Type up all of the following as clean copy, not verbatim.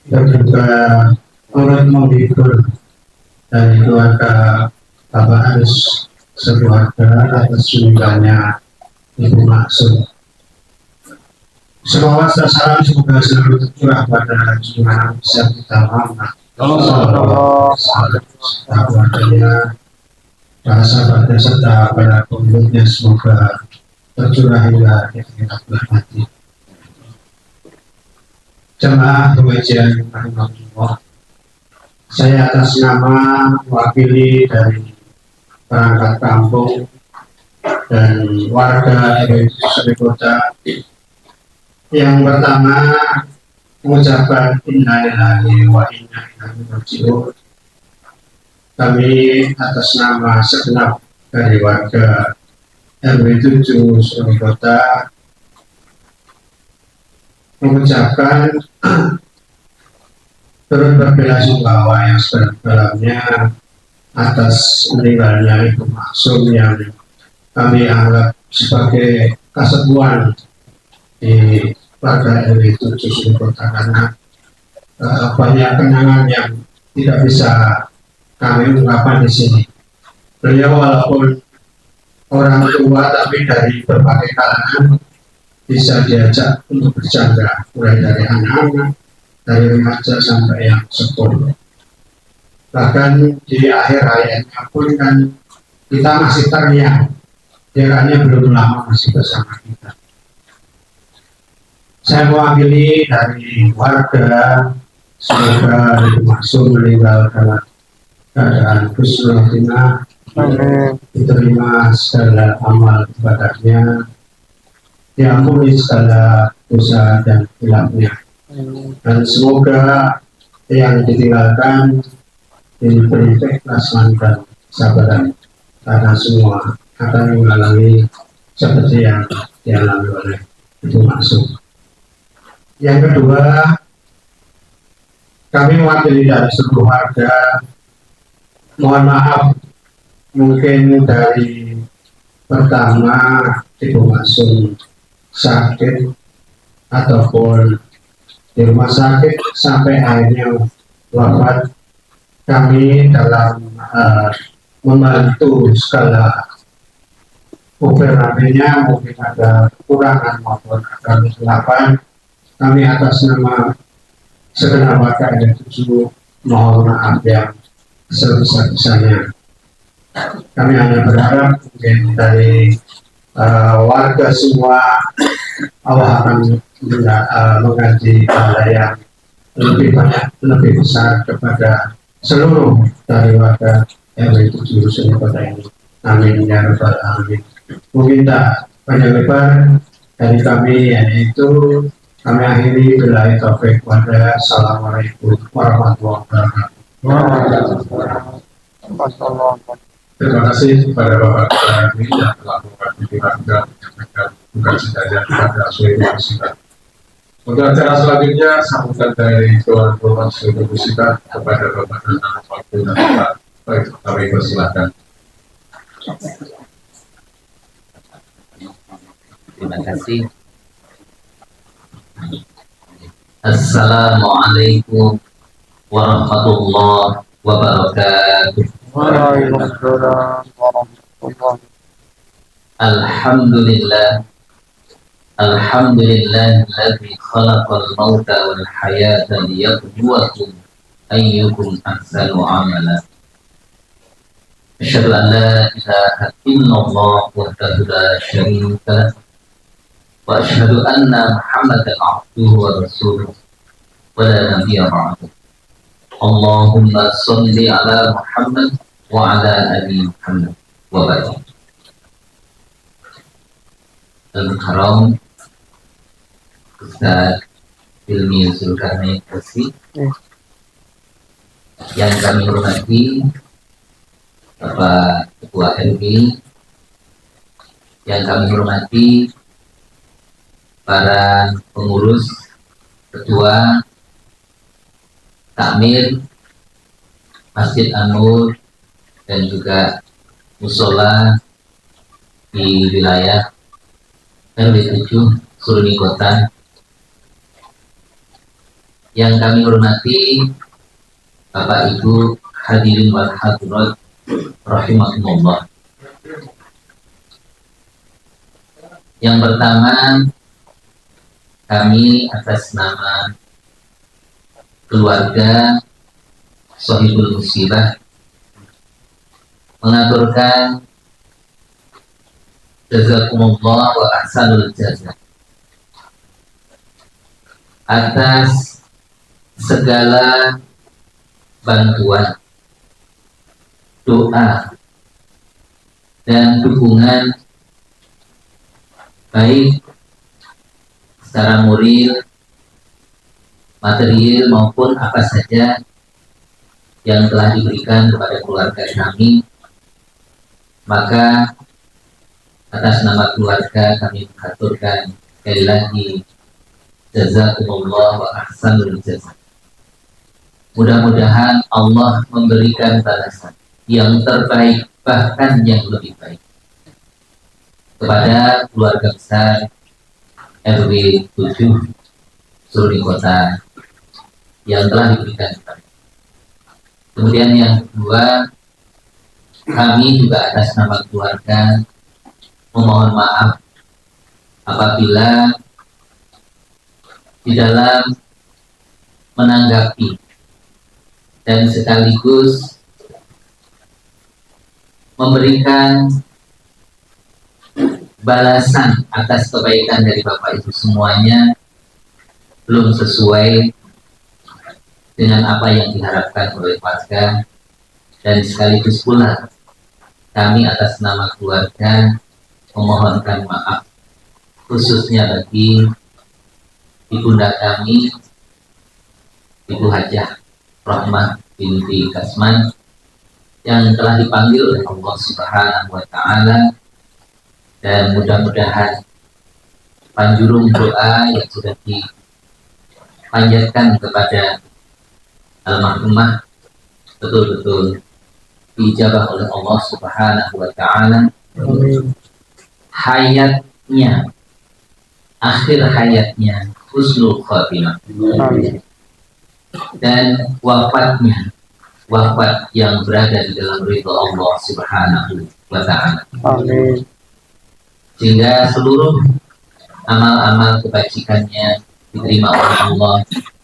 dan juga turut menghibur dari keluarga Bapak Aris sekeluarga atas meninggalnya Ibu Maksud. Semoga salam semoga selalu tercurah pada junjungan besar kita Muhammad. Keluarganya, para sahabatnya serta para pengikutnya semoga tercurah hingga akhirat mati. Jemaah pengajian rahimahullah, saya atas nama mewakili dari perangkat kampung dan warga RW Kota yang pertama mengucapkan innalillahi wa inna ilaihi raji'un. Kami atas nama segenap dari warga RW 7 Surabaya Kota mengucapkan turut berbelasungkawa yang sedalam-dalamnya atas meninggalnya Ibu Maksum yang kami anggap sebagai kesepuan di warga RW 7 Surabaya Kota karena banyak kenangan yang tidak bisa kami ungkapkan di sini. Beliau walaupun orang tua tapi dari berbagai kalangan bisa diajak untuk bercanda, mulai dari anak-anak, dari remaja sampai yang sepuh. Bahkan di akhir hayatnya pun kan kita masih teriak, kiranya belum lama masih bersama kita. Saya mewakili dari warga, semoga Ibu Maksum meninggal dalam keadaan husnul khotimah, diterima segala amal ibadahnya, diampuni segala dosa dan hilafnya, dan semoga yang ditinggalkan diberi keikhlasan dan kesabaran karena semua akan mengalami seperti yang dialami oleh Ibu Maksum. Yang kedua, kami mewakili dari seluruh warga, mohon maaf mungkin dari pertama Ibu Maksum sakit ataupun di rumah sakit sampai akhirnya wafat, kami dalam membantu segala upayanya mungkin ada kekurangan maupun ada kesilapan. Kami atas nama segenap warga RW 7 mohon maaf yang sebesar-besarnya. Kami hanya berharap mungkin dari warga semua Allah akan mengganti pahala yang lebih banyak, lebih besar kepada seluruh dari warga RW 7 Surabaya Kota ini. Amin ya rabbal alamin. Mungkin tak panjang lebar dari kami, yaitu kami akhiri billahi taufik wal hidayah. Assalamualaikum warahmatullahi wabarakatuh. Terima kasih kepada Bapak kami yang telah memperhatikan dan menyampaikan bukan saja kepada seluruh musika. Untuk acara selanjutnya, sambutan dari Tuan Rumah seluruh musika kepada Bapak dan anak waktu dan Bapak. Baik, kami persilakan. Terima kasih. Assalamualaikum warahmatullahi wabarakatuh. Waalaikumsalam warahmatullahi. Alhamdulillah. Alhamdulillahilladzi khalaqal mauta wal hayata liyabluwakum ayyukum ahsanu amala. Asyhadu an la ilaha illallah wahdahu la syarika lah. Wa asyhadu anna Muhammadan abduhu wa rasuluh wa la nabiyya ba'dahu. Allahumma sholli ala Muhammad wa ala ali Muhammad wa barik. Al-Karam Ustaz Hilmi Zulkarnain Kasih, yang kami hormati Bapak Ketua RW, yang kami hormati para pengurus, ketua, takmir Masjid An-Nur dan juga musola di wilayah RW 7 Surabaya Kota, Yang kami hormati Bapak Ibu hadirin wal hadirat rahimakumullah. Yang pertama, kami atas nama keluarga Sohibul Musibah mengaturkan jazakumullah wa ahsanul jazak atas segala bantuan, doa, dan dukungan baik secara moral, material maupun apa saja yang telah diberikan kepada keluarga kami. Maka atas nama keluarga kami mengaturkan sekali lagi jazakumullah wa ahsanul jazak. Mudah-mudahan Allah memberikan balasan yang terbaik, bahkan yang lebih baik kepada keluarga besar RW 7 Surni Kota yang telah diberikan kepada. Kemudian yang kedua, kami juga atas nama keluarga memohon maaf apabila di dalam menanggapi dan sekaligus memberikan balasan atas kebaikan dari Bapak Ibu semuanya belum sesuai dengan apa yang diharapkan oleh warga, dan sekaligus pula kami atas nama keluarga memohonkan maaf khususnya bagi ibunda kami, Ibu Hajah Rahmah binti Kasman, yang telah dipanggil oleh Allah Subhanahu wa Ta'ala, dan mudah-mudahan panjurung doa yang sudah dipanjatkan kepada almarhumah betul-betul diijabah oleh Allah Subhanahu wa Ta'ala. Hayatnya, akhir hayatnya husnul khatimah, dan wafatnya wafat yang berada di dalam ridha Allah Subhanahu wa Ta'ala. Amin. Sehingga seluruh amal-amal kebajikannya diterima oleh Allah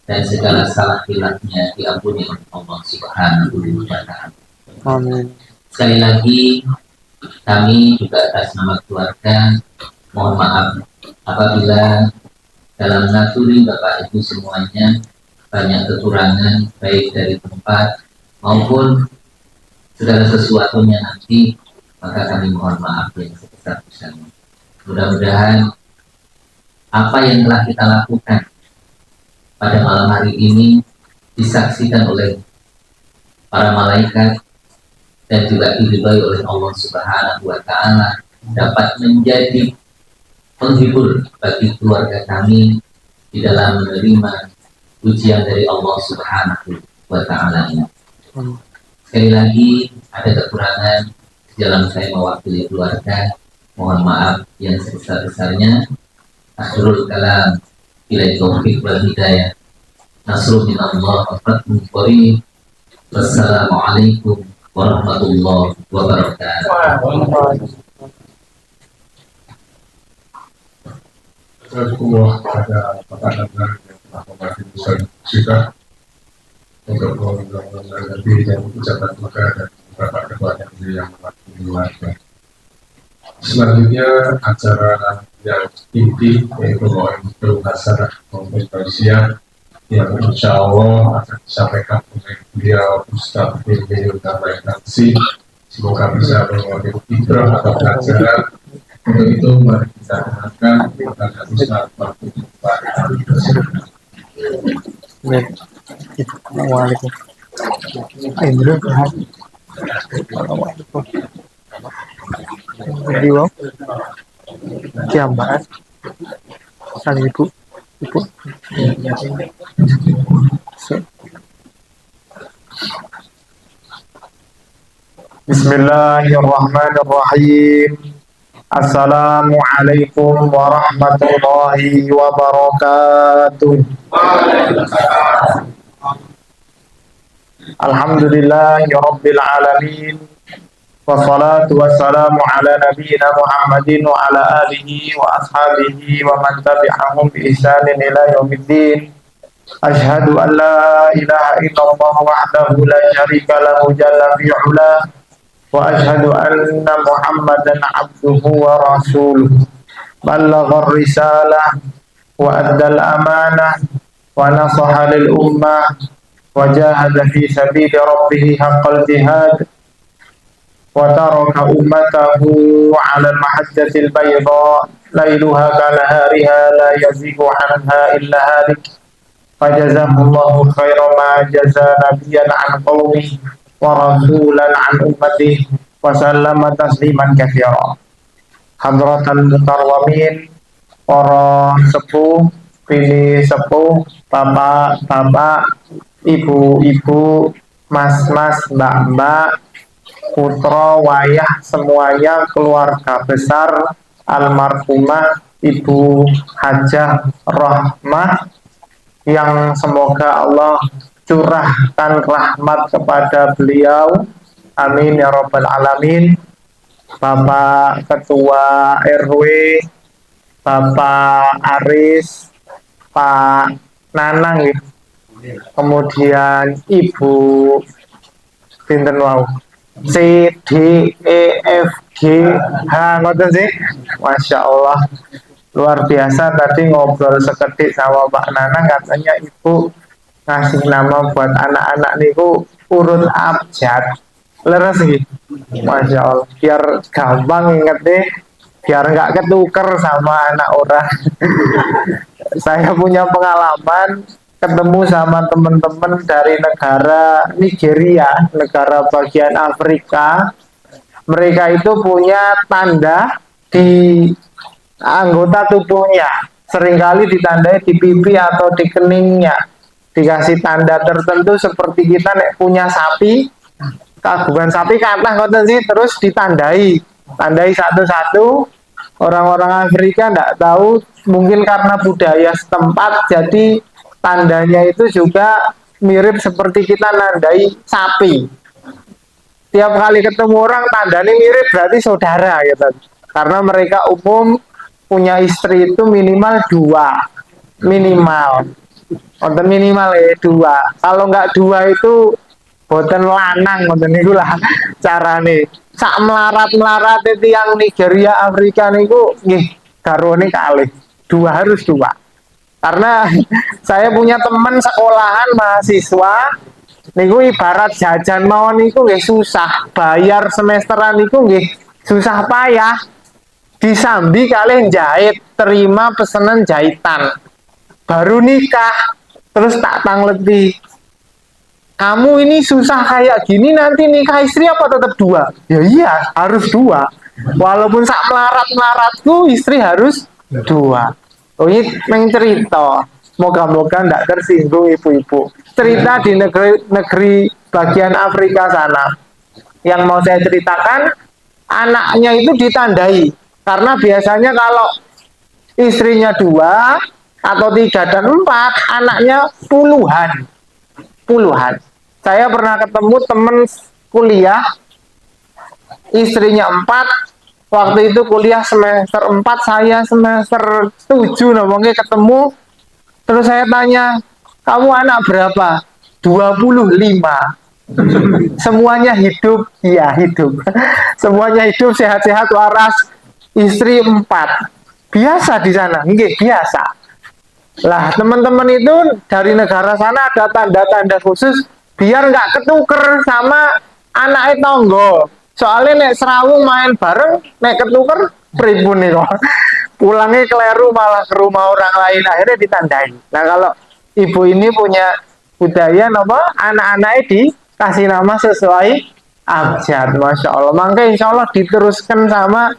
dan segala salah hilafnya diampuni oleh Allah Subhanahu wa Ta'ala. Amin. Sekali lagi kami juga atas nama keluarga mohon maaf apabila dalam naturi Bapak Ibu semuanya banyak kekurangan baik dari tempat maupun segala sesuatunya nanti, maka kami mohon maaf yang sebesar-besarnya. Mudah-mudahan apa yang telah kita lakukan pada malam hari ini disaksikan oleh para malaikat dan juga diridhai oleh Allah Subhanahu wa Ta'ala, dapat menjadi penghibur bagi keluarga kami di dalam menerima ujian dari Allah Subhanahu wa Ta'ala ini. Sekali lagi ada kekurangan di dalam saya mewakili keluarga, mohon maaf yang sebesar-besarnya. Akhirul kalam, bila taufiq wal hidayah, nasrul minallah wa fathun qarib. Wassalamualaikum warahmatullahi wabarakatuh. Assalamualaikum kepada Bapak dan yang telah membagi besar kita untuk menanggapi dan ucapan maka dan beberapa ketua yang mewakili warga. Selanjutnya acara yang inti yaitu bahasa maupun tausiah yang insya Allah akan disampaikan oleh beliau Ustaz Firman Darmayansi. Semoga bisa mengambil ibrah atau pelajaran. Untuk itu mari kita dengarkan kepada Ustaz Fakih Assalamualaikum. Beliau jambaran sang ibu Bismillahirrahmanirrahim. Assalamualaikum warahmatullahi wabarakatuh. Alhamdulillahirabbil alamin. Wassalatu wassalamu ala nabiyyina Muhammadin wa ala alihi wa ashabihi wa man tabi'ahum bi ihsanin ila yaumiddin. Asyhadu an la ilaha illallah wahdahu la syarika lahu jalla fi 'ula wa asyhadu anna Muhammadan 'abduhu wa rasuluh. Ballaghar risalah wa addal amanah wa nasaha lil ummah wa jahada fi sabili rabbih haqqal jihad wa taraka ummatahu 'ala al-mahajjatil bayda lailuha kanahariha la yazighu 'anha illa halik. Fajazahullahu khairan ma jaza nabiyyan 'an qaumihi wa rasulan 'an ummatihi wa sallama tasliman katsira. Hadratal mukarramin, para sepuh, pilih sepuh, bapak-bapak, ibu-ibu, mas-mas, mbak-mbak, putra, wayah, semuanya keluarga besar almarhumah Ibu Hajah Rahmah, yang semoga Allah curahkan rahmat kepada beliau, amin ya rabbal alamin. Bapak Ketua RW, Bapak Aris, Pak Nanang, kemudian Ibu pinten wau C D E F G H, ngoten sih, masya Allah luar biasa. Tadi ngobrol sekedik sama Pak Nanang, katanya Ibu ngasih nama buat anak-anak niku urut abjad, leres sih, masya Allah, biar gampang inget deh, biar nggak ketuker sama anak orang. Saya punya pengalaman ketemu sama teman-teman dari negara Nigeria, negara bagian Afrika. Mereka itu punya tanda di anggota tubuhnya, seringkali ditandai di pipi atau di keningnya, dikasih tanda tertentu seperti kita nek punya sapi, kagungan sapi kathah ngoten sih, terus tandai satu-satu. Orang-orang Afrika tidak tahu, mungkin karena budaya setempat, jadi tandanya itu juga mirip seperti kita nandai sapi. Tiap kali ketemu orang tandanya mirip, berarti saudara gitu. Karena mereka umum punya istri itu minimal 2, minimal ya 2. Kalau nggak 2 itu boten lanang, ngoten niku lah carane. Sak melarat itu yang Nigeria Afrika niku nggih garwane kalih. 2 harus 2. Karena saya punya teman sekolahan mahasiswa niku ibarat jajan mawon niku nggih susah, bayar semesteran niku nggih susah payah. Disambi kalih jahit, terima pesanan jahitan. Baru nikah, terus tak tangleti. Kamu ini susah kayak gini, nanti nikah istri apa tetap 2? Ya iya, harus 2. Walaupun sak melarat-melaratku, istri harus 2. Oh ini cerita. Moga-moga tidak tersinggung ibu-ibu. Cerita di negeri bagian Afrika sana. Yang mau saya ceritakan, anaknya itu ditandai. Karena biasanya kalau istrinya 2 atau 3 dan 4, anaknya puluhan. Saya pernah ketemu teman kuliah, istrinya 4, waktu itu kuliah semester 4, saya semester 7, ngomongnya ketemu, terus saya tanya, kamu anak berapa? 25. Semuanya hidup, iya hidup. Semuanya hidup, sehat-sehat, waras, istri 4. Biasa di sana, nggih biasa. Lah teman-teman itu dari negara sana ada tanda-tanda khusus biar nggak ketuker sama anak tonggo. Soalnya nek serawung main bareng, nek ketuker pripun nih kok. Pulangnya keliru malah ke rumah orang lain, akhirnya ditandai. Nah kalau ibu ini punya budaya apa, anak-anaknya dikasih nama sesuai abjad, masya Allah. Maka insya Allah diteruskan sama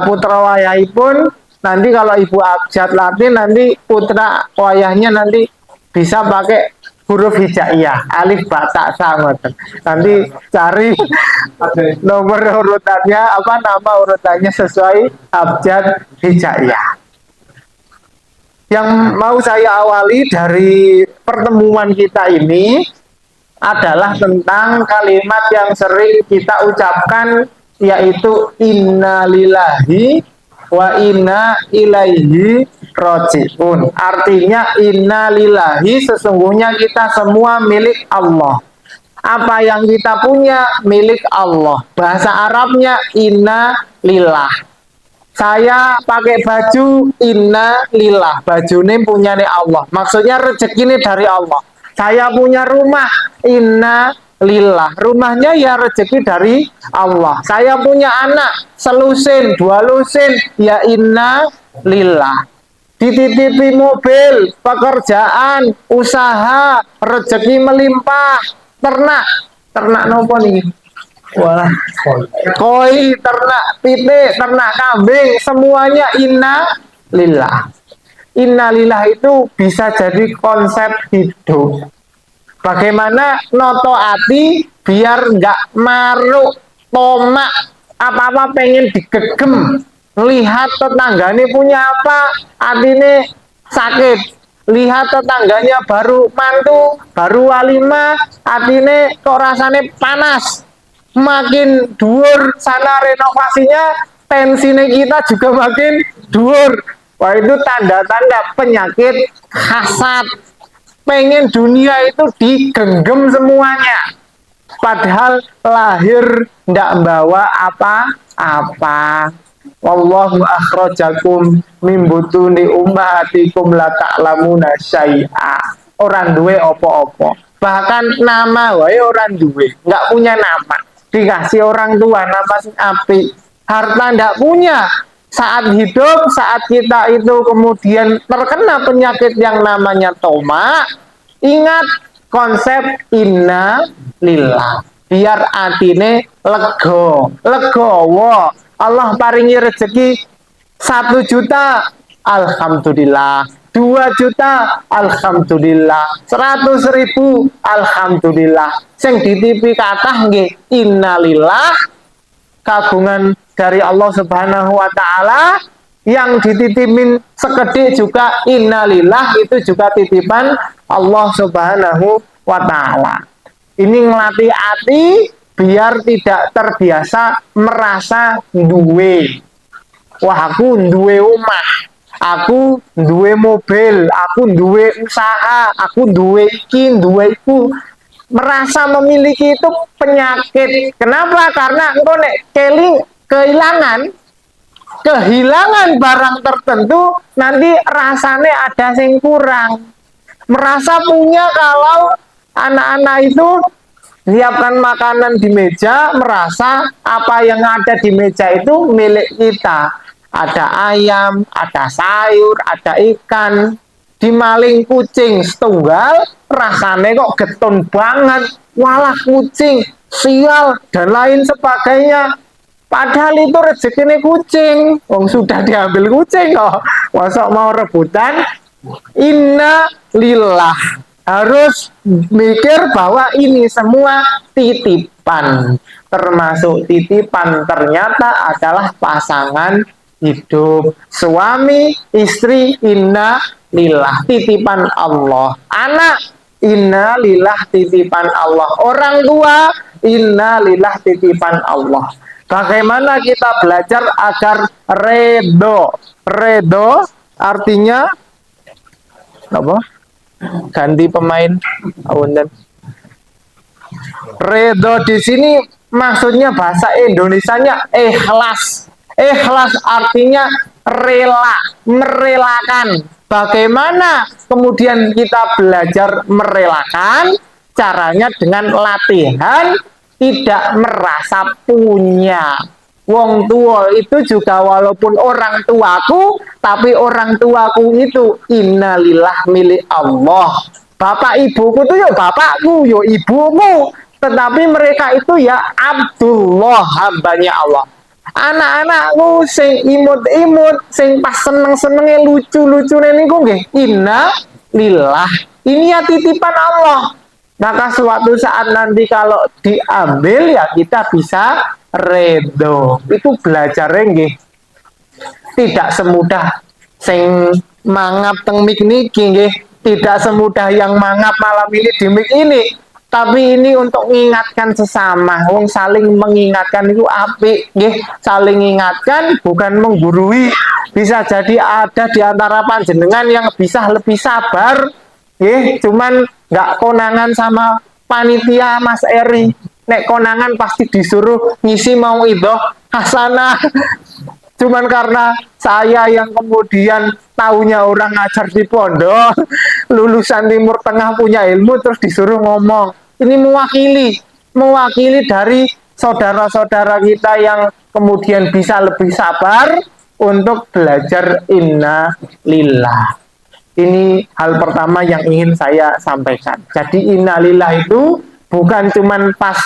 putra wayahipun. Nanti kalau ibu abjad latih, nanti putra wayahnya nanti bisa pakai huruf hijaiyah, alif ba ta sa ngoten. Nanti cari nomor urutannya apa, nama urutannya sesuai abjad hijaiyah. Yang mau saya awali dari pertemuan kita ini adalah tentang kalimat yang sering kita ucapkan, yaitu innalillahi wa inna ilaihi rojiun. Artinya innalillahi, sesungguhnya kita semua milik Allah. Apa yang kita punya milik Allah. Bahasa Arabnya inna lillah. Saya pakai baju inna lillah, baju ini punya nih Allah, maksudnya rezeki ini dari Allah. Saya punya rumah inna lillah, rumahnya ya rezeki dari Allah. Saya punya anak selusin, dua lusin, ya inna lillah. Dititipi mobil, pekerjaan, usaha, rezeki melimpah. Ternak nopo nih? Wah, koi, ternak pitik, ternak kambing, semuanya inna lillah. Inna lillah itu bisa jadi konsep hidup. Bagaimana noto ati biar nggak maruk, tomak, apa-apa pengen digegem. Lihat tetangganya punya apa, atine sakit. Lihat tetangganya baru mantu, baru walimah, atine kok rasanya panas. Makin dhuwur sana renovasinya, tensinya kita juga makin dhuwur. Wah, itu tanda-tanda penyakit hasad. Pengen dunia itu digenggam semuanya. Padahal lahir ndak bawa apa-apa. Wallahu akhrajakum min butuni ummahatikum la ta'lamuna syai'a. Orang duwe opo-opo. Bahkan nama wae orang duwe, nggak punya nama. Dikasih orang tua nama sing apik, harta ndak punya. Saat hidup, saat kita itu kemudian terkena penyakit yang namanya tomak, ingat konsep inna lillah. Biar atine legowo. Allah paringi rezeki 1 juta, alhamdulillah. 2 juta, alhamdulillah. 100.000, alhamdulillah. Sing ditipi kathah nggih innalillah, kagungan dari Allah Subhanahu wa taala. Yang dititipin sekedhik juga innalillah, itu juga titipan Allah Subhanahu wa taala. Ini ngelatih hati biar tidak terbiasa merasa duwe. Wah, aku duwe omah, aku duwe mobil, aku duwe usaha, aku duwe iki, duwe iku. Merasa memiliki itu penyakit. Kenapa? Karena engko nek kehilangan barang tertentu, nanti rasanya ada yang kurang. Merasa punya kalau anak-anak itu siapkan makanan di meja, merasa apa yang ada di meja itu milik kita. Ada ayam, ada sayur, ada ikan. Dimaling kucing setunggal, rasanya kok getun banget. Walah kucing, sial, dan lain sebagainya. Padahal itu rezekinya kucing. Wong sudah diambil kucing kok. Masa mau rebutan? Inna lillah. Harus mikir bahwa ini semua titipan. Termasuk titipan ternyata adalah pasangan hidup. Suami, istri, inna lillah, titipan Allah. Anak, inna lillah, titipan Allah. Orang tua, inna lillah, titipan Allah. Bagaimana kita belajar agar redo? Redo artinya apa? Ganti pemain. Redo di sini maksudnya bahasa Indonesianya ikhlas. Ikhlas artinya rela, merelakan. Bagaimana kemudian kita belajar merelakan? Caranya dengan latihan tidak merasa punya. Wong tua itu juga walaupun orang tuaku, tapi orang tuaku itu innalillah milik Allah. Bapak ibuku itu ya bapakku, ya ibuku. Tetapi mereka itu ya Abdullah, hambanya Allah. Anak-anakku sing imut-imut, sing pas seneng-senenge lucu-lucune niku nggih innalillah. Ini ya titipan Allah. Maka suatu saat nanti kalau diambil ya kita bisa redo. Itu belajar nggih. Tidak semudah sing mangap teng mik niki nggih. Tidak semudah yang mangap malam ini di mik ini. Tapi ini untuk mengingatkan sesama, wong saling mengingatkan itu apik, nggih. Saling mengingatkan bukan menggurui. Bisa jadi ada di antara panjenengan yang bisa lebih sabar, nggih. Cuman nggak konangan sama panitia Mas Eri. Nek konangan pasti disuruh ngisi mau idoh hasanah. Cuman karena saya yang kemudian taunya orang ngajar di pondok, lulusan Timur Tengah punya ilmu, terus disuruh ngomong. Ini mewakili dari saudara-saudara kita yang kemudian bisa lebih sabar untuk belajar inna lillah. Ini hal pertama yang ingin saya sampaikan. Jadi inna lillah itu bukan cuman pas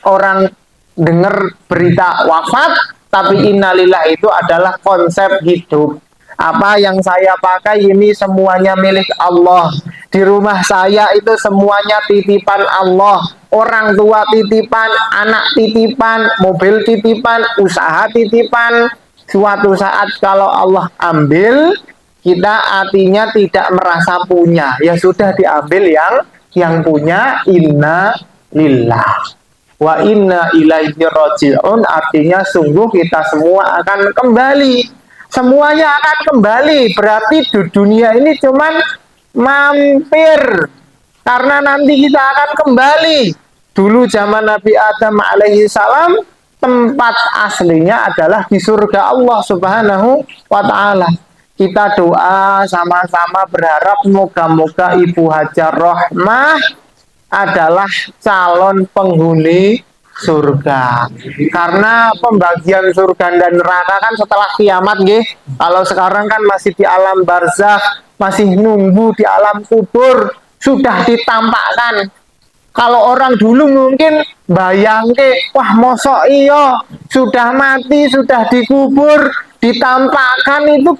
orang dengar berita wafat, tapi innalillah itu adalah konsep hidup. Apa yang saya pakai ini semuanya milik Allah. Di rumah saya itu semuanya titipan Allah. Orang tua titipan, anak titipan, mobil titipan, usaha titipan. Suatu saat kalau Allah ambil, kita artinya tidak merasa punya. Ya sudah diambil yang punya, inna lillah. Wa inna ilaihi raji'un, artinya sungguh kita semua akan kembali. Semuanya akan kembali. Berarti di dunia ini cuman mampir. Karena nanti kita akan kembali. Dulu zaman Nabi Adam alaihi salam, tempat aslinya adalah di surga Allah Subhanahu wa ta'ala. Kita doa sama-sama berharap moga-moga Ibu Hajar Rohmah adalah calon penghuni surga. Karena pembagian surga dan neraka kan setelah kiamat nggih. Kalau sekarang kan masih di alam barzakh, masih nunggu di alam kubur, sudah ditampakkan. Kalau orang dulu mungkin bayangke, wah mosok iya, sudah mati, sudah dikubur, ditampakkan, itu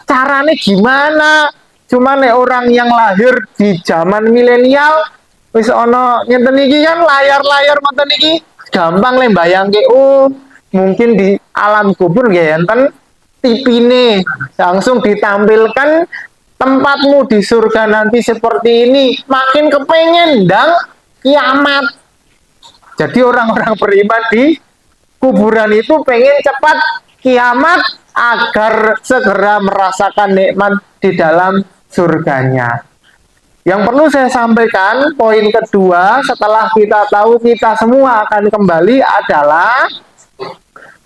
caranya gimana? Cuma nek orang yang lahir di zaman milenial, wis ono ngenten iki kan layar-layar ngoten iki gampang le bayangke, oh mungkin di alam kubur nggih enten tipine langsung ditampilkan tempatmu di surga nanti seperti ini, makin kepengen ndang kiamat. Jadi orang-orang beriman di kuburan itu pengen cepat kiamat agar segera merasakan nikmat di dalam surganya. Yang perlu saya sampaikan, poin kedua setelah kita tahu kita semua akan kembali adalah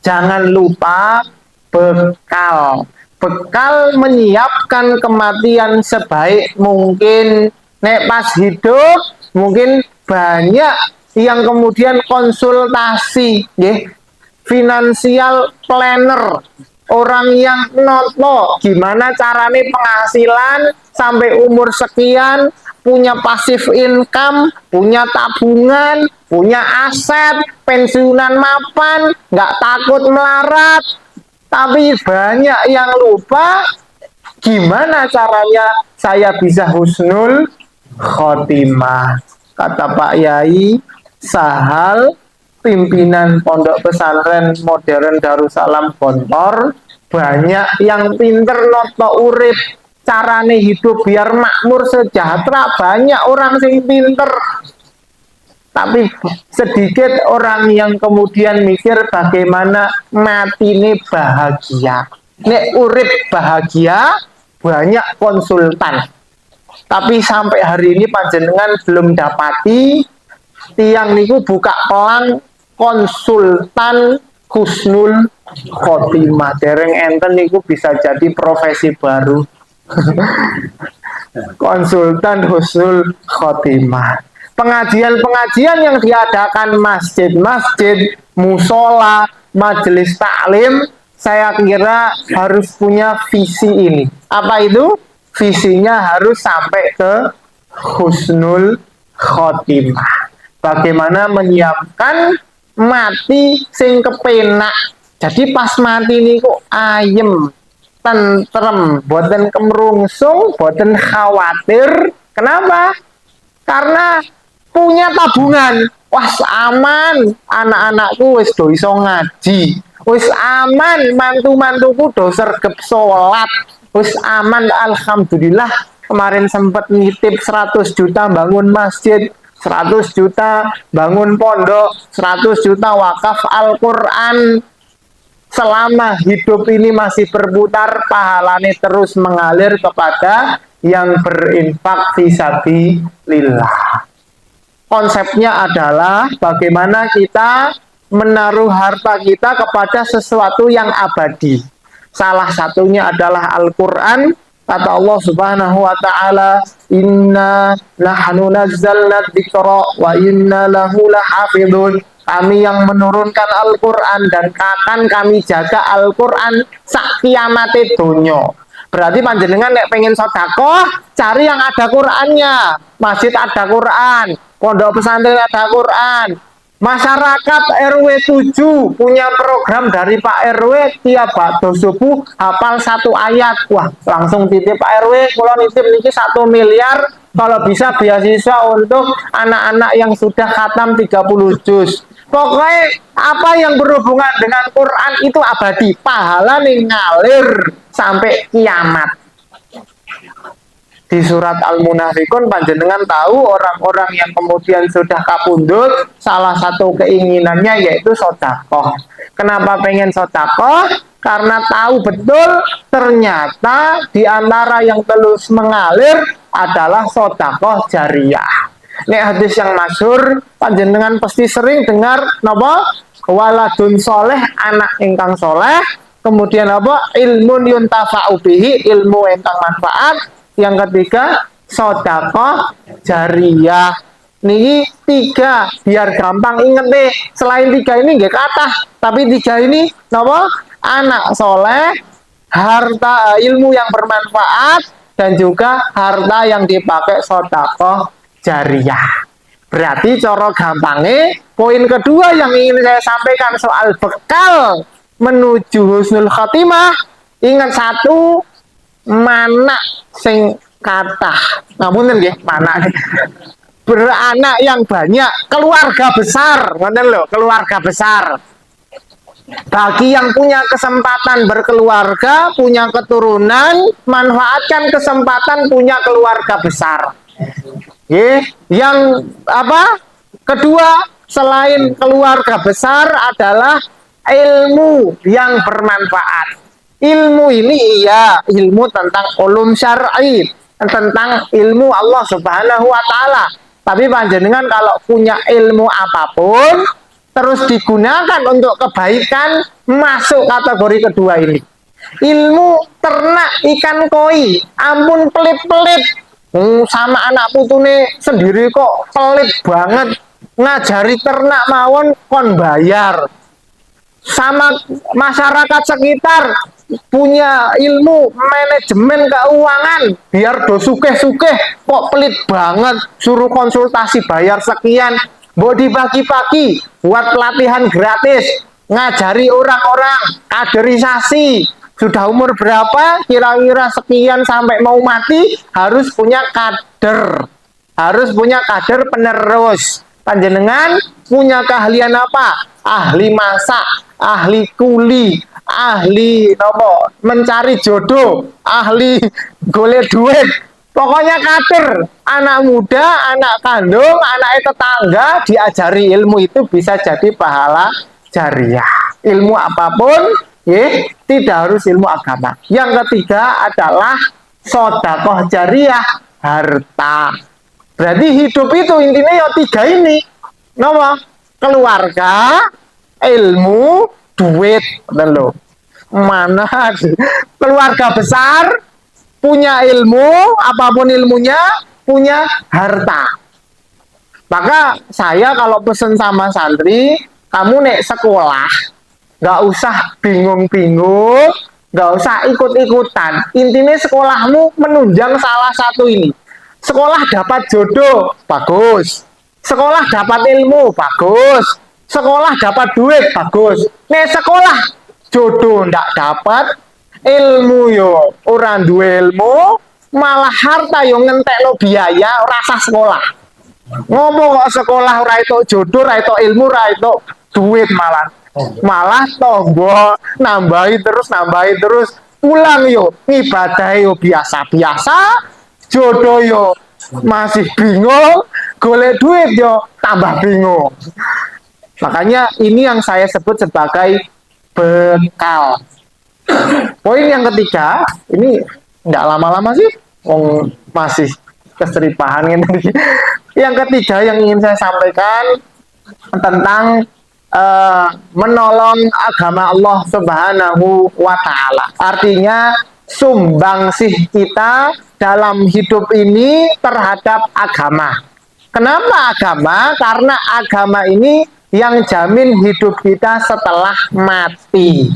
jangan lupa bekal. Bekal menyiapkan kematian sebaik mungkin. Nek pas hidup mungkin banyak yang kemudian konsultasi, financial planner, orang yang noto gimana caranya penghasilan sampai umur sekian, punya pasif income, punya tabungan, punya aset, pensiunan mapan, nggak takut melarat. Tapi banyak yang lupa gimana caranya saya bisa husnul khotimah. Kata Pak Yai Sahal, pimpinan Pondok Pesantren Modern Darussalam Gontor, banyak yang pinter noto urip, carane hidup biar makmur sejahtera, banyak orang sing pinter. Tapi sedikit orang yang kemudian mikir bagaimana mati ini bahagia. Nek urip bahagia, banyak konsultan. Tapi sampai hari ini panjenengan belum dapati tiang niku buka pelang konsultan husnul khotimah. Dereng enten niku bisa jadi profesi baru. Konsultan husnul khotimah. Pengajian-pengajian yang diadakan masjid-masjid, musola, majelis taklim, saya kira harus punya visi ini. Apa itu? Visinya harus sampai ke husnul khotimah. Bagaimana menyiapkan mati sing kepenak. Jadi pas mati niku ayem, tentrem, boten kemrungsung, boten khawatir Kenapa? Karena punya tabungan. Wah, aman, anak-anakku wis do iso ngaji. Wis aman, mantu-mantuku do sergep sholat. Wis aman, alhamdulillah. Kemarin sempat nitip 100 juta bangun masjid, 100 juta bangun pondok, 100 juta wakaf Al-Quran. Selama hidup ini masih berputar, pahalanya terus mengalir kepada yang berinfak fisabilillah. Konsepnya adalah bagaimana kita menaruh harta kita kepada sesuatu yang abadi. Salah satunya adalah Al-Quran. Kata Allah Subhanahu wa taala, "Inna nahnu nazzalna dzikra wa inna lahu lahafidun." Kami yang menurunkan Al-Quran dan akan kami jaga Al-Quran sak kiamate donya. Berarti panjenengan nek pengen sedekah, cari yang ada Qurannya. Masjid ada Quran, pondok pesantren ada Quran. Masyarakat RW 7 punya program dari Pak RW, tiap waktu subuh hafal 1 ayat. Wah, langsung titip Pak RW, kalau nitip niki 1 miliar, kalau bisa beasiswa untuk anak-anak yang sudah khatam 30 juz. Pokoknya apa yang berhubungan dengan Quran itu abadi, pahala nih ngalir sampai kiamat. Di surat Al-Munafikun panjenengan tahu orang-orang yang kemudian sudah kapundhut, salah satu keinginannya yaitu sedekah. Kenapa pengen sedekah? Karena tahu betul ternyata di antara yang terus mengalir adalah sedekah jariyah. Nek hadis yang masyhur panjenengan pasti sering dengar napa? Waladun soleh, anak ingkang soleh. Kemudian apa? Ilmun yuntafa'u bihi, ilmu ingkang manfaat. Yang ketiga, sedekah jariyah. Niki 3 biar gampang inget nih. Selain 3 ini nggih kathah, tapi 3 ini napa? Anak soleh, harta ilmu yang bermanfaat, dan juga harta yang dipakai sedekah jariyah. Berarti cara gampangnya, poin kedua yang ingin saya sampaikan soal bekal menuju husnul khotimah, ingat satu, mana sing kathah. Ngapunten nggih, mana beranak yang banyak, keluarga besar, ngoten lho, keluarga besar. Bagi yang punya kesempatan berkeluarga, punya keturunan, manfaatkan kesempatan punya keluarga besar. Yang apa? Kedua, selain keluarga besar adalah ilmu yang bermanfaat. Ilmu ini iya, ilmu tentang ulum syar'i, tentang ilmu Allah Subhanahu wa taala. Tapi panjenengan kalau punya ilmu apapun terus digunakan untuk kebaikan, masuk kategori kedua ini. Ilmu ternak ikan koi, ampun pelit-pelit. Sama anak putune sendiri kok pelit banget, ngajari ternak mawon kon bayar. Sama masyarakat sekitar punya ilmu manajemen keuangan, biar do sukeh-sukeh kok pelit banget, suruh konsultasi bayar sekian, mau dibagi-bagi buat pelatihan gratis, ngajari orang-orang kaderisasi. Sudah umur berapa, kira-kira sekian sampai mau mati, harus punya kader. Harus punya kader penerus. Panjenengan punya keahlian apa? Ahli masak, ahli kuli, ahli nopo, mencari jodoh, ahli golek duit. Pokoknya kader. Anak muda, anak kandung, anak tetangga diajari ilmu itu bisa jadi pahala jariyah. Ilmu apapun, tidak harus ilmu agama. Yang ketiga adalah sedekah jariyah, harta. Berarti hidup itu intinya ya 3 ini. Nama keluarga, ilmu, duit. Lalu mana keluarga besar punya ilmu, apapun ilmunya, punya harta. Maka saya kalau pesen sama santri, kamu nek sekolah nggak usah bingung-bingung, nggak usah ikut-ikutan. Intinya sekolahmu menunjang salah satu ini. Sekolah dapat jodoh, bagus. Sekolah dapat ilmu, bagus. Sekolah dapat duit, bagus. Nih sekolah jodoh ndak dapat, ilmu yo orang duwe ilmu, malah harta yang ngentekno biaya rasa sekolah. Ngomong kok sekolah ora itu jodoh, ora itu ilmu, ora itu duit malah tonggo nambahi terus pulang yo ibadah yo biasa-biasa, jodoh yo masih bingung, golek duit yo tambah bingung. Makanya ini yang saya sebut sebagai bekal. Poin yang ketiga, ini nggak lama-lama sih, masih keseripahan ini. Yang ketiga yang ingin saya sampaikan tentang menolong agama Allah Subhanahu wa Ta'ala. Artinya sumbangsih kita dalam hidup ini terhadap agama. Kenapa agama? Karena agama ini yang jamin hidup kita setelah mati.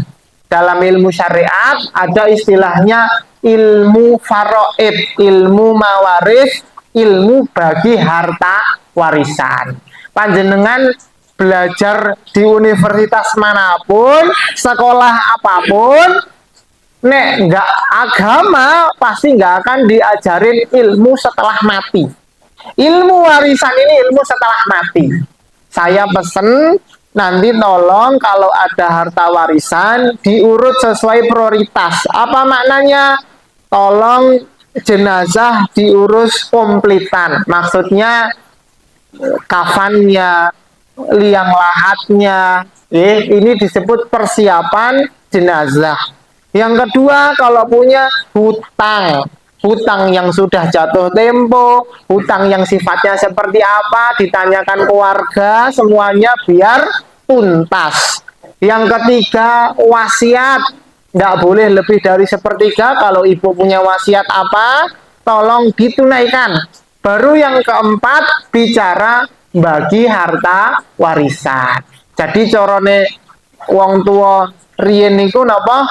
Dalam ilmu syariat ada istilahnya ilmu faraid, ilmu mawaris, ilmu bagi harta warisan. Panjenengan belajar di universitas manapun, sekolah apapun, nek nggak agama pasti nggak akan diajarin ilmu setelah mati. Ilmu warisan ini ilmu setelah mati. Saya pesen nanti tolong kalau ada harta warisan diurut sesuai prioritas. Apa maknanya? Tolong jenazah diurus komplitan. Maksudnya kafannya, liang lahatnya, ini disebut persiapan jenazah. Yang kedua, kalau punya hutang yang sudah jatuh tempo, hutang yang sifatnya seperti apa, ditanyakan keluarga, semuanya biar tuntas. Yang ketiga, wasiat, tidak boleh lebih dari sepertiga. Kalau ibu punya wasiat apa, tolong ditunaikan. Baru yang keempat, bicara bagi harta warisan. Jadi corone wong tua riyen niku napa?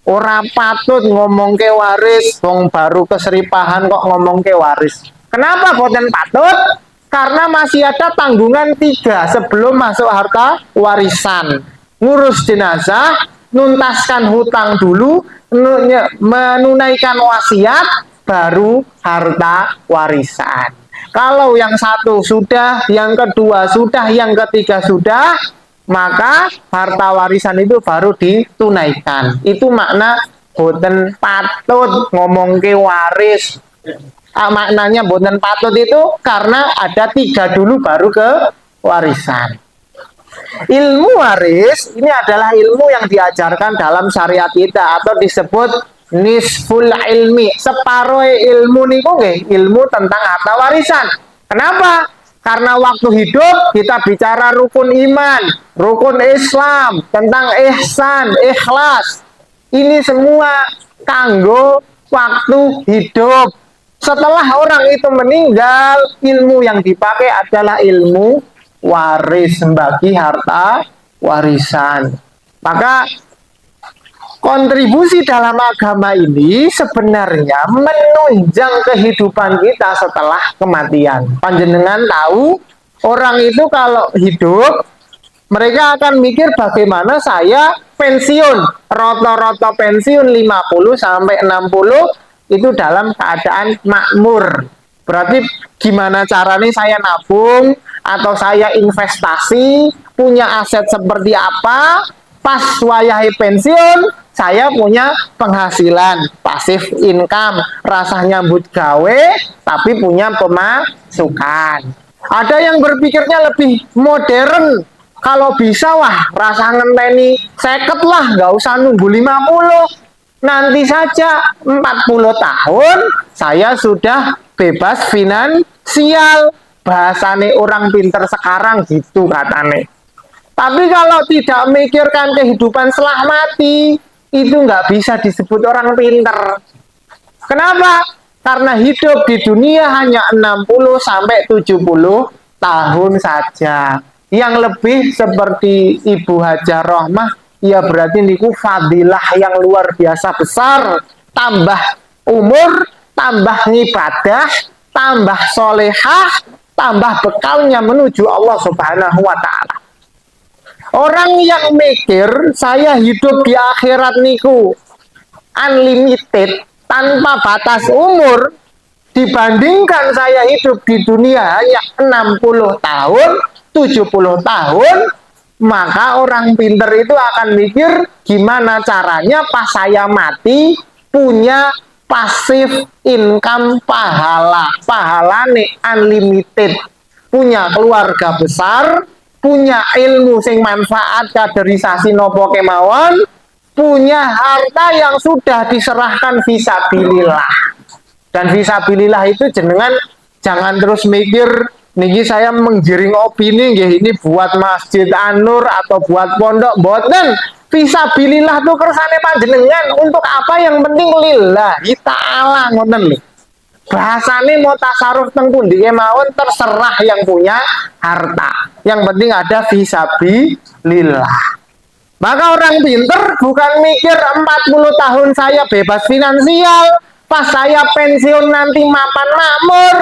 Ora patut ngomong ke waris, wong baru keseripahan kok ngomong ke waris. Kenapa boten patut? Karena masih ada tanggungan 3 sebelum masuk harta warisan. Ngurus jenazah, nuntaskan hutang dulu, menunaikan wasiat, baru harta warisan. Kalau yang satu sudah, yang kedua sudah, yang ketiga sudah, maka harta warisan itu baru ditunaikan. Itu makna boten patut ngomong ke waris. Maknanya boten patut itu karena ada 3 dulu baru ke warisan. Ilmu waris ini adalah ilmu yang diajarkan dalam syariat kita atau disebut nisful ilmi. Separuh ilmu niku nggih ilmu tentang harta warisan. Kenapa? Karena waktu hidup kita bicara rukun iman, rukun Islam, tentang ihsan, ikhlas. Ini semua kanggo waktu hidup. Setelah orang itu meninggal, ilmu yang dipakai adalah ilmu waris, bagi harta warisan. Maka kontribusi dalam agama ini sebenarnya menunjang kehidupan kita setelah kematian. Panjenengan tahu, orang itu kalau hidup, mereka akan mikir bagaimana saya pensiun. Rata-rata pensiun 50 sampai 60 itu dalam keadaan makmur. Berarti gimana caranya saya nabung atau saya investasi, punya aset seperti apa, pas wayahe pensiun saya punya penghasilan pasif income, rasa nyambut gawe tapi punya pemasukan. Ada yang berpikirnya lebih modern, kalau bisa wah rasa ngenteni 50 lah, nggak usah nunggu 50, nanti saja 40 tahun saya sudah bebas finansial. Bahasane orang pinter sekarang gitu katane. Tapi kalau tidak memikirkan kehidupan setelah mati, itu nggak bisa disebut orang pinter. Kenapa? Karena hidup di dunia hanya 60 sampai 70 tahun saja. Yang lebih seperti Ibu Hajar Rohmah, ya berarti niku fadilah yang luar biasa besar. Tambah umur, tambah ibadah, tambah solehah, tambah bekalnya menuju Allah Subhanahu wa Ta'ala. Orang yang mikir saya hidup di akhirat niku unlimited, tanpa batas umur, dibandingkan saya hidup di dunia hanya 60 tahun, 70 tahun, maka orang pinter itu akan mikir gimana caranya pas saya mati punya pasif income pahala nih unlimited, punya keluarga besar, punya ilmu sing manfaat kaderisasi nopo kemawon, punya harta yang sudah diserahkan fisabilillah. Dan fisabilillah itu jenengan jangan terus mikir niki saya menggiring opini nggih ini buat Masjid An-Nur atau buat pondok, mboten. Fisabilillah tuh kersane panjenengan untuk apa, yang penting lillahi ta'ala ngoten lho. Bahasane mau tasarruf teng pundi mawon terserah yang punya harta. Yang penting ada fisabilillah. Maka orang pinter bukan mikir 40 tahun saya bebas finansial, pas saya pensiun nanti mapan makmur,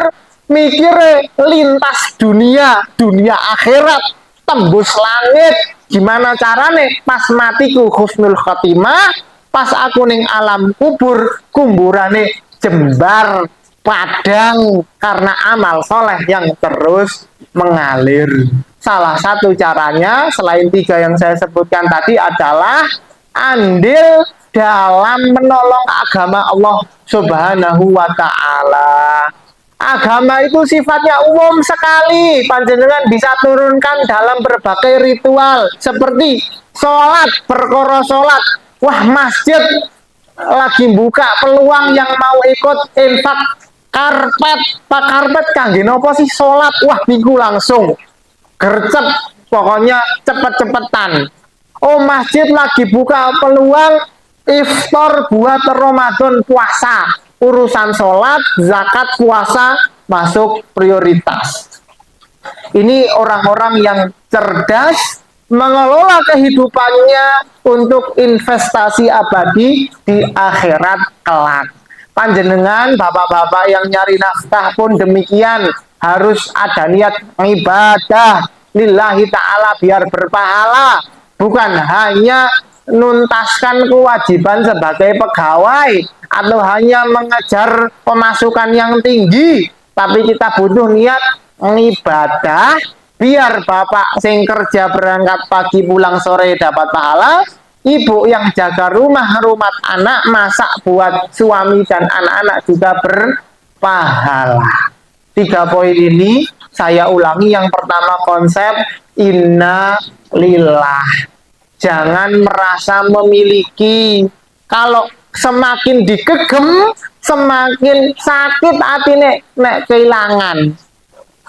mikir lintas dunia akhirat, tembus langit. Gimana caranya pas matiku husnul khotimah, pas aku ning alam kubur, kumburane jembar padang karena amal soleh yang terus mengalir. Salah satu caranya selain 3 yang saya sebutkan tadi adalah andil dalam menolong agama Allah Subhanahu wa ta'ala. Agama itu sifatnya umum sekali, panjenengan bisa turunkan dalam berbagai ritual seperti sholat, perkara sholat. Wah, masjid lagi buka peluang yang mau ikut infak karpet, pak karpet kangge nopo sih sholat, wah minggu langsung gercep, pokoknya cepet-cepetan. Oh, masjid lagi buka peluang iftar buat Ramadan puasa, urusan sholat, zakat, puasa masuk prioritas. Ini orang-orang yang cerdas mengelola kehidupannya untuk investasi abadi di akhirat kelak. Panjenengan bapak-bapak yang nyari nafkah pun demikian, harus ada niat ibadah lillahi ta'ala biar berpahala, bukan hanya nuntaskan kewajiban sebagai pegawai atau hanya mengejar pemasukan yang tinggi, tapi kita butuh niat ibadah biar bapak sing kerja berangkat pagi pulang sore dapat pahala, ibu yang jaga rumah anak masak buat suami dan anak-anak juga berpahala. 3 poin ini saya ulangi. Yang pertama, konsep inna lillah. Jangan merasa memiliki. Kalau semakin digegem, semakin sakit hati nek kehilangan.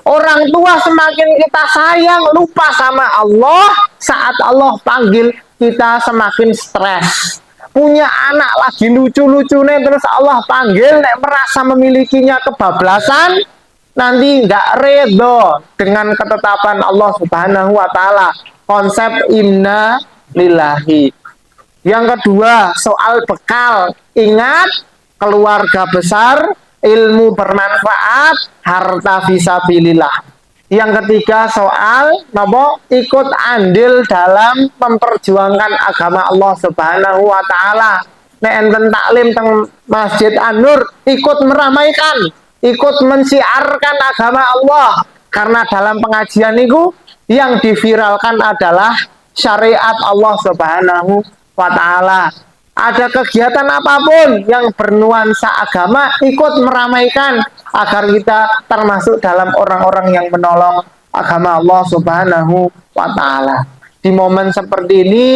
Orang tua semakin kita sayang, lupa sama Allah, saat Allah panggil kita semakin stres. Punya anak lagi lucu-lucunya terus Allah panggil, nek merasa memilikinya kebablasan, nanti nggak redo dengan ketetapan Allah Subhanahu wa ta'ala. Konsep inna lillahi. Yang kedua, soal bekal. Ingat, keluarga besar, ilmu bermanfaat, harta fisabilillah. Yang ketiga, soal ikut andil dalam memperjuangkan agama Allah Subhanahu wa ta'ala. Nek enten taklim teng Masjid An-Nur, ikut meramaikan, ikut mensiarkan agama Allah, karena dalam pengajian itu yang diviralkan adalah syariat Allah Subhanahu wa ta'ala. Ada kegiatan apapun yang bernuansa agama, ikut meramaikan agar kita termasuk dalam orang-orang yang menolong agama Allah Subhanahu wa ta'ala. Di momen seperti ini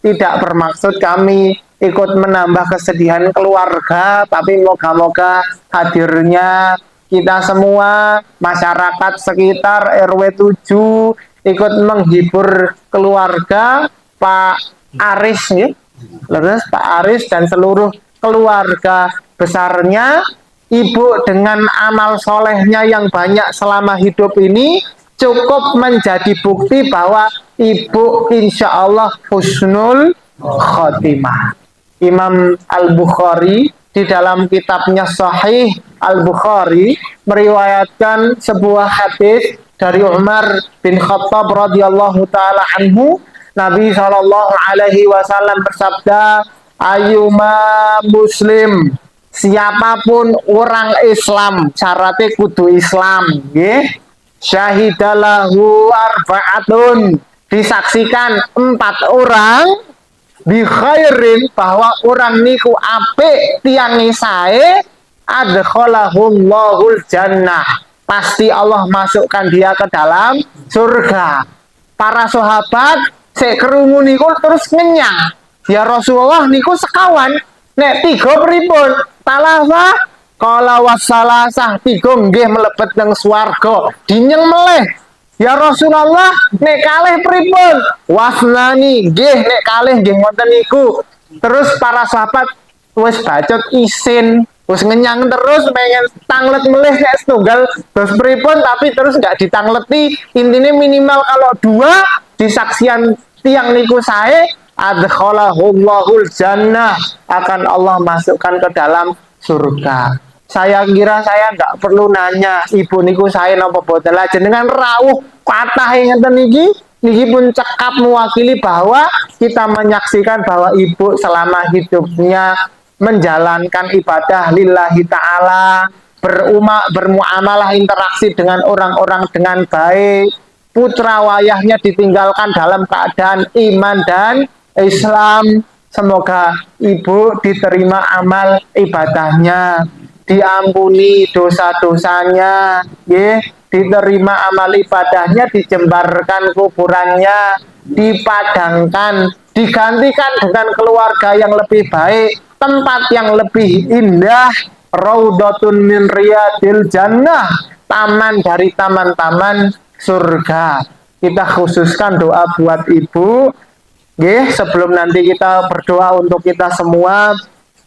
tidak bermaksud kami ikut menambah kesedihan keluarga, tapi moga-moga hadirnya kita semua, masyarakat sekitar RW 7, ikut menghibur keluarga Pak Aris ya. Terus Pak Aris dan seluruh keluarga besarnya, ibu dengan amal solehnya yang banyak selama hidup ini cukup menjadi bukti bahwa ibu insya Allah husnul khotimah. Imam Al-Bukhari di dalam kitabnya Sahih Al-Bukhari meriwayatkan sebuah hadis dari Umar bin Khattab radhiyallahu taala anhu. Nabi SAW bersabda, ayyuma muslim siapapun orang Islam, syaratnya kudu Islam, nggih. Syahidalahu arba'atun, disaksikan 4 orang bi khairin, bahwa orang niku apik tiange sae, adkhalahullahu jannah, pasti Allah masukkan dia ke dalam surga. Para sahabat sik krungu niku terus ngenyang. Ya Rasulullah niku sekawan, nek 3 pripun? Talasa kala wasalasah, 3 nggih mlebet nang swarga. Dinyeng meleh. Ya Rasulullah, nek kalih pripun? Wasnani, nggih nek kalih nggih ngoten niku. Terus para sahabat wis bacot isin, wis ngenyang terus pengen tanglet melih nek setunggal dos pripun, tapi terus nggak ditangleti. Intinya minimal kalau 2 disaksian tiang niku sae, adkhalahul jannah, akan Allah masukkan ke dalam surga. Saya kira saya nggak perlu nanya ibu niku saya napa boten, lah jenengan rawuh kathah ngeten niki pun cekap mewakili bahwa kita menyaksikan bahwa ibu selama hidupnya menjalankan ibadah lillahi ta'ala, bermuamalah interaksi dengan orang-orang dengan baik, putra wayahnya ditinggalkan dalam keadaan iman dan Islam. Semoga ibu diterima amal ibadahnya, diampuni dosa-dosanya, diterima amal ibadahnya, dijembarkan kuburannya, dipadangkan, digantikan dengan keluarga yang lebih baik, tempat yang lebih indah, raudhatun min riyadil jannah, taman dari taman-taman surga. Kita khususkan doa buat ibu. Sebelum nanti kita berdoa untuk kita semua,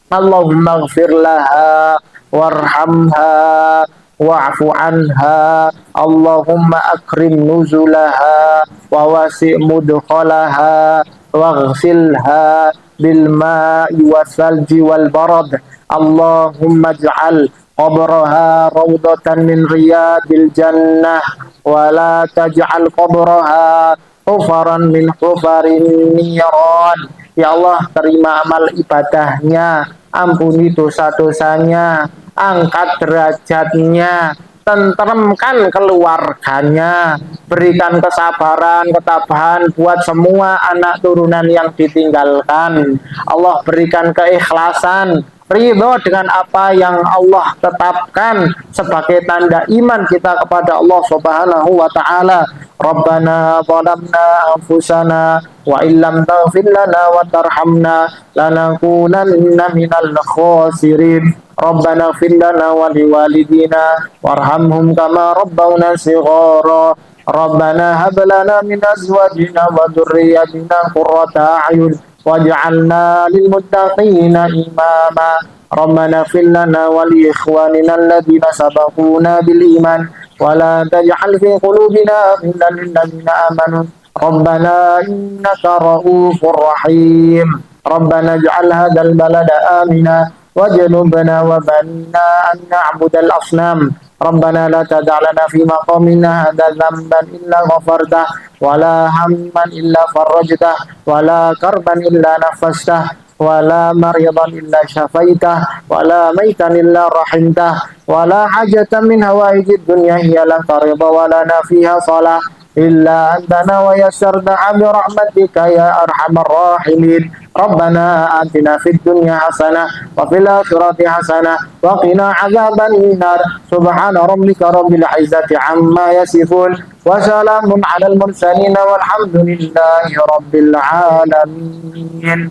Allahumma gfir laha warhamha wa'fu anha, Allahumma akrim nuzulaha wa wasi' mudkhalaha waghsilha bil ma'i wasalji wal barad, Allahumma ij'al qabraha rawdatan min riyadil jannah wa la taj'al qabraha hufaran min hufarin niran. Ya Allah, terima amal ibadahnya, ampuni dosa-dosanya, angkat derajatnya, tentremkan keluarganya, berikan kesabaran, ketabahan buat semua anak turunan yang ditinggalkan. Allah berikan keikhlasan, ridho dengan apa yang Allah tetapkan sebagai tanda iman kita kepada Allah Subhanahu wa taala. Rabbana zalamna anfusana wa illam taghfir lana wa tarhamna lanakunanna minal khasirin. Rabbana ighfir lana wa liwalidina warhamhum kama rabbawna shighara. Rabbana hab lana min azwajina wa dhurriyyatina qurrata a'yun waj'alna lil muttaqina imama. Rabbana ighfir lana wa li ikhwanina alladhina sabaquna bil iman wa la taj'al fi qulubina ghillan lil ladzina amanu Rabbana innaka ra'ufur rahim. Rabbana ij'al hadzal balada amina wajnubna wa banina an na'budal asnam. Rabbana la tad'a lana fi maqamina hadza dhanban illa ghafartah wa la hamman illa farajtah wa la karban illa nafastah wa la maridan illa syafaitah wa la maitan illa rahimtah wa la hajatan min hawaijid dunya hiya lan tarida wa lana fiha salah illa antana wa yassartaha bi rahmatika ya arhamar rahimin. Rabbana atina fid dunya hasanah wa fil akhirati hasanah wa qina adzaban nar. Subhana rabbika rabbil izzati amma yasifun wa salamun alal mursalin walhamdulillahi rabbil alamin.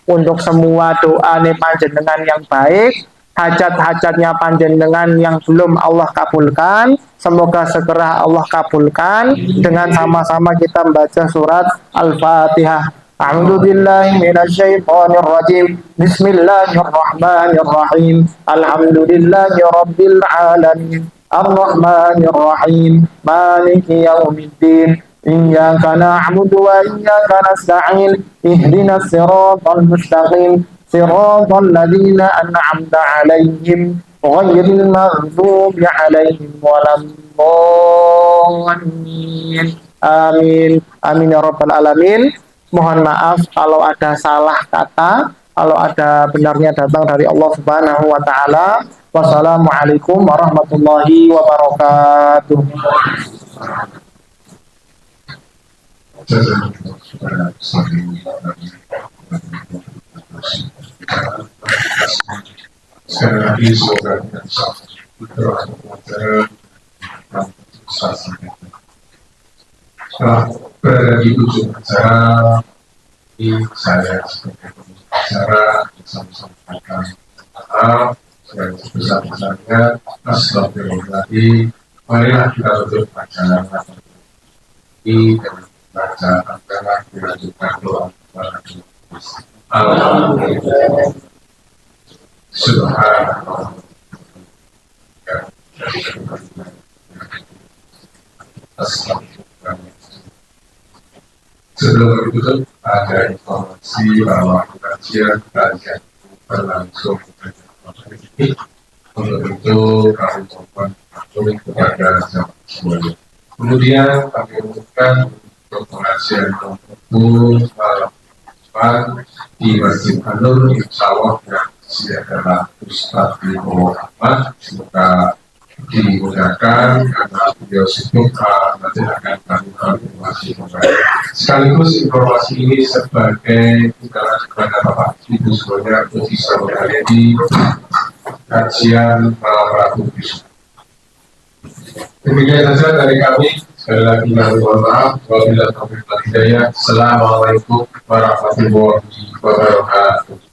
Untuk semua doa panjenengan yang baik, hajat-hajatnya panjenengan yang belum Allah kabulkan, semoga segera Allah kabulkan. Dengan sama-sama kita membaca surat Al-Fatihah. A'udzu billahi minasyaitonir rajim. Bismillahirrahmanirrahim. Alhamdulillahi rabbil alamin. Ar-Rahmanir Rahim. Maliki yaumiddin. Iyyaka na'budu wa iyyaka nasta'in. Ihdinas siratal mustaqim. Siratal ladzina an'amta 'alaihim ghairil maghdubi 'alaihim waladdallin. Amin. Amin ya rabbal alamin. Mohon maaf kalau ada salah kata kalau ada benarnya datang dari Allah Subhanahu wa taala. Wassalamualaikum warahmatullahi wabarakatuh. Sekali lagi semoga kita bisa berdoa pelajaran dan sasaran. Setelah berada di ujung acara, ini saya sebagai pembicara bisa menyampaikan maaf dan sebesar-besarnya. Astagfirullahaladzim. Marilah kita tutup acara ini dengan baca adalah dilanjutkan doa kepada Tuhan. Alhamdulillah. Subhanallah. Astagfirullah. Sebelum ditutup, ada informasi bahwa kajian berlangsung ini. Untuk itu kami mohon maklum kepada jamaah semuanya. Kemudian kami umumkan untuk pengajian nomor malam depan di Masjid An-Nur, insya Allah yang adalah Ustaz Ibu Ahmad. Semoga dimudahkan karena beliau sibuk, nanti akan kami konfirmasi kembali. Sekaligus informasi ini sebagai ungkapan kepada Bapak Ibu semuanya untuk bisa menghadiri kajian malam Rabu besok. Demikian saja dari kami. Sekali lagi kami mohon maaf. Wabillahi taufiq wal hidayah. Assalamualaikum warahmatullahi wabarakatuh.